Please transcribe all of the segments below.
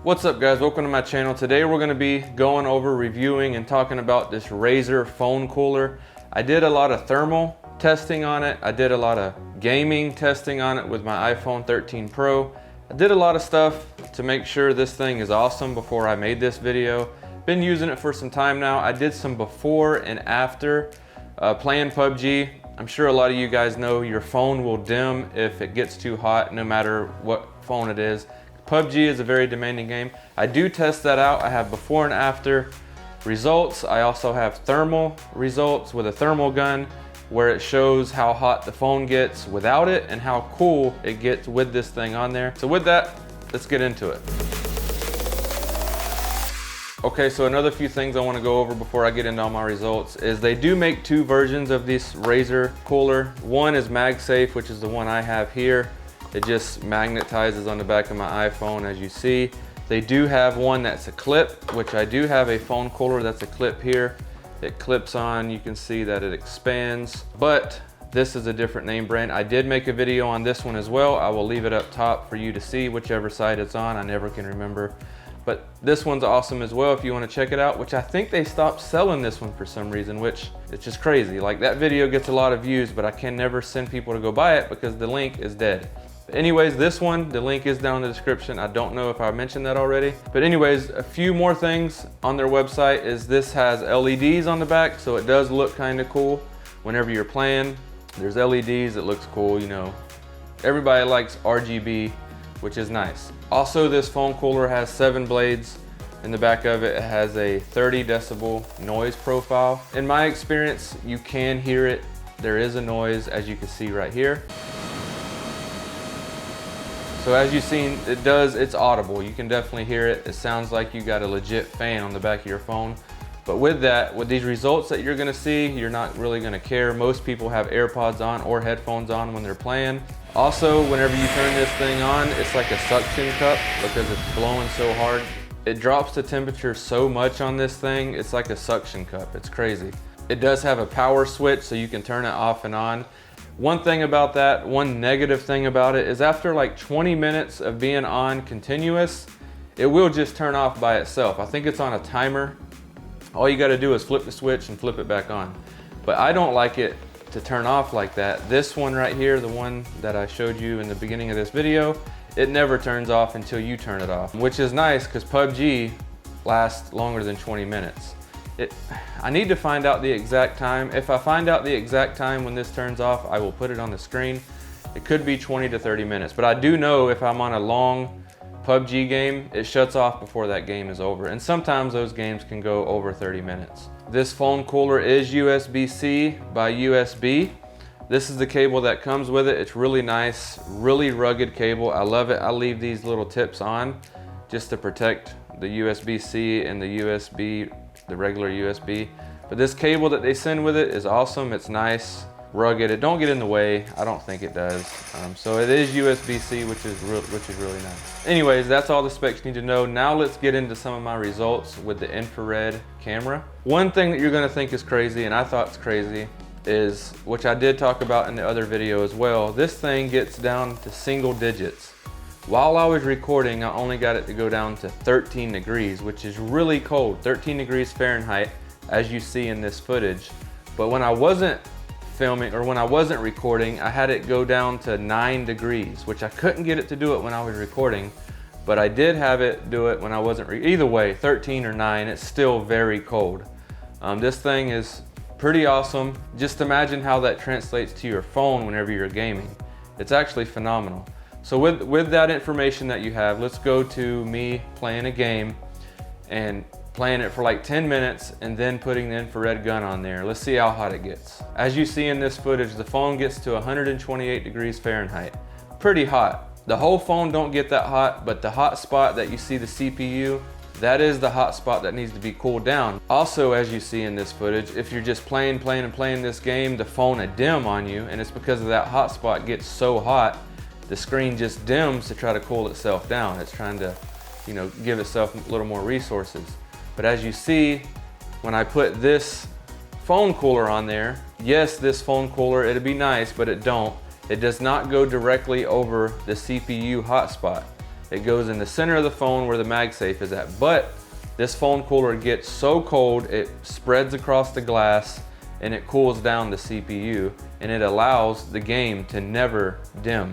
What's up guys, welcome to my channel. Today we're going to be going over, reviewing, and talking about this Razer Phone Cooler. I did a lot of thermal testing on it. I did a lot of gaming testing on it with my iPhone 13 Pro. I did a lot of stuff to make sure this thing is awesome before I made this video. Been using it for some time now. I did some before and after playing PUBG. I'm sure a lot of you guys know your phone will dim if it gets too hot, no matter what phone it is. PUBG is a very demanding game. I do test that out. I have before and after results. I also have thermal results with a thermal gun where it shows how hot the phone gets without it and how cool it gets with this thing on there. So with that, let's get into it. Okay, so another few things I want to go over before I get into all my results is they do make two versions of this Razer cooler. One is MagSafe, which is the one I have here. It just magnetizes on the back of my iPhone, as you see. They do have one that's a clip, which I do have a phone cooler that's a clip here. It clips on, you can see that it expands, but this is a different name brand. I did make a video on this one as well. I will leave it up top for you to see whichever side it's on. I never can remember. But this one's awesome as well if you want to check it out, which I think they stopped selling this one for some reason, which it's just crazy. Like, that video gets a lot of views, but I can never send people to go buy it because the link is dead. Anyways, this one, the link is down in the description. I don't know if I mentioned that already. But anyways, a few more things on their website is this has LEDs on the back, so it does look kind of cool. Whenever you're playing, there's LEDs, it looks cool, you know. Everybody likes RGB, which is nice. Also, this phone cooler has 7 blades in the back of it. It has a 30 decibel noise profile. In my experience, you can hear it. There is a noise, as you can see right here. So as you've seen, it's audible. You can definitely hear it. It sounds like you got a legit fan on the back of your phone. But with that, with these results that you're gonna see, you're not really gonna care. Most people have AirPods on or headphones on when they're playing. Also, whenever you turn this thing on, it's like a suction cup because it's blowing so hard. It drops the temperature so much on this thing, it's like a suction cup. It's crazy. It does have a power switch so you can turn it off and on. One thing about that, one negative thing about it is after like 20 minutes of being on continuous, it will just turn off by itself. I think it's on a timer. All you gotta do is flip the switch and flip it back on. But I don't like it to turn off like that. This one right here, the one that I showed you in the beginning of this video, it never turns off until you turn it off, which is nice because PUBG lasts longer than 20 minutes. I need to find out the exact time. If I find out the exact time when this turns off, I will put it on the screen. It could be 20 to 30 minutes, but I do know if I'm on a long PUBG game, it shuts off before that game is over. And sometimes those games can go over 30 minutes. This phone cooler is USB-C by USB. This is the cable that comes with it. It's really nice, really rugged cable. I love it. I leave these little tips on just to protect the USB-C and the regular USB. But this cable that they send with it is awesome. It's nice, rugged. It don't get in the way. I don't think it does. So it is USB-C, which is really nice. Anyways, that's all the specs you need to know. Now let's get into some of my results with the infrared camera. One thing that you're gonna think is crazy, and I thought it's crazy, is, which I did talk about in the other video as well, this thing gets down to single digits. While I was recording, I only got it to go down to 13 degrees, which is really cold, 13 degrees Fahrenheit, as you see in this footage. But when I wasn't filming, or when I wasn't recording, I had it go down to 9 degrees, which I couldn't get it to do it when I was recording, but I did have it do it when I wasn't, either way, 13 or 9, it's still very cold. This thing is pretty awesome. Just imagine how that translates to your phone whenever you're gaming. It's actually phenomenal. So with that information that you have, let's go to me playing a game and playing it for like 10 minutes and then putting the infrared gun on there. Let's see how hot it gets. As you see in this footage, the phone gets to 128 degrees Fahrenheit. Pretty hot. The whole phone don't get that hot, but the hot spot that you see the CPU, that is the hot spot that needs to be cooled down. Also, as you see in this footage, if you're just playing this game, the phone will dim on you, and it's because of that hot spot gets so hot, the screen just dims to try to cool itself down. It's trying to, you know, give itself a little more resources. But as you see, when I put this phone cooler on there, yes, this phone cooler, it'd be nice, but it don't. It does not go directly over the CPU hotspot. It goes in the center of the phone where the MagSafe is at. But this phone cooler gets so cold, it spreads across the glass and it cools down the CPU, and it allows the game to never dim.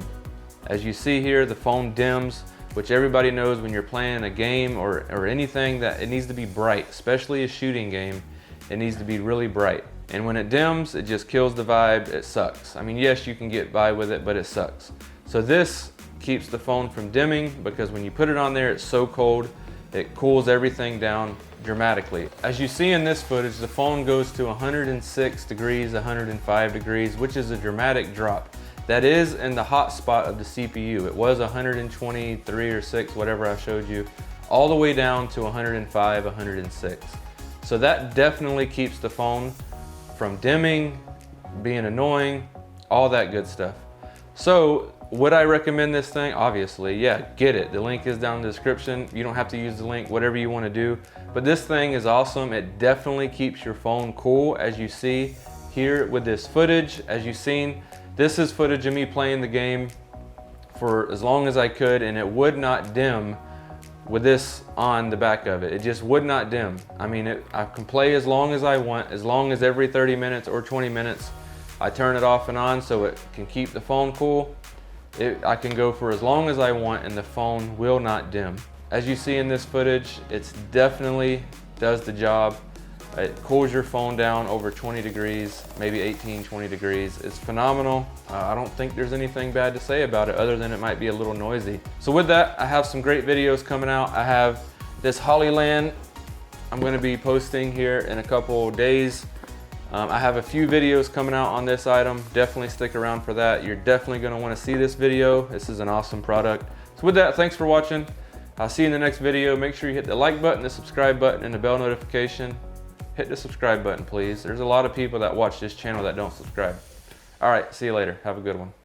As you see here, the phone dims, which everybody knows when you're playing a game or anything that it needs to be bright, especially a shooting game, it needs to be really bright. And when it dims, it just kills the vibe, it sucks. I mean, yes, you can get by with it, but it sucks. So this keeps the phone from dimming, because when you put it on there, it's so cold, it cools everything down dramatically. As you see in this footage, the phone goes to 106 degrees, 105 degrees, which is a dramatic drop. That is in the hot spot of the CPU. It was 123 or 6, whatever I showed you, all the way down to 105, 106. So that definitely keeps the phone from dimming, being annoying, all that good stuff. So would I recommend this thing? Obviously, yeah, get it. The link is down in the description. You don't have to use the link, whatever you want to do. But this thing is awesome. It definitely keeps your phone cool, as you see here with this footage. As you've seen, this is footage of me playing the game for as long as I could, and it would not dim with this on the back of it. It just would not dim. I mean, I can play as long as I want, as long as every 30 minutes or 20 minutes I turn it off and on so it can keep the phone cool. I can go for as long as I want and the phone will not dim. As you see in this footage, it definitely does the job. It cools your phone down over 20 degrees, maybe 18, 20 degrees. It's phenomenal. I don't think there's anything bad to say about it other than it might be a little noisy. So with that, I have some great videos coming out. I have this Hollyland I'm gonna be posting here in a couple days. I have a few videos coming out on this item. Definitely stick around for that. You're definitely gonna wanna see this video. This is an awesome product. So with that, thanks for watching. I'll see you in the next video. Make sure you hit the like button, the subscribe button, and the bell notification. Hit the subscribe button, please. There's a lot of people that watch this channel that don't subscribe. All right, see you later. Have a good one.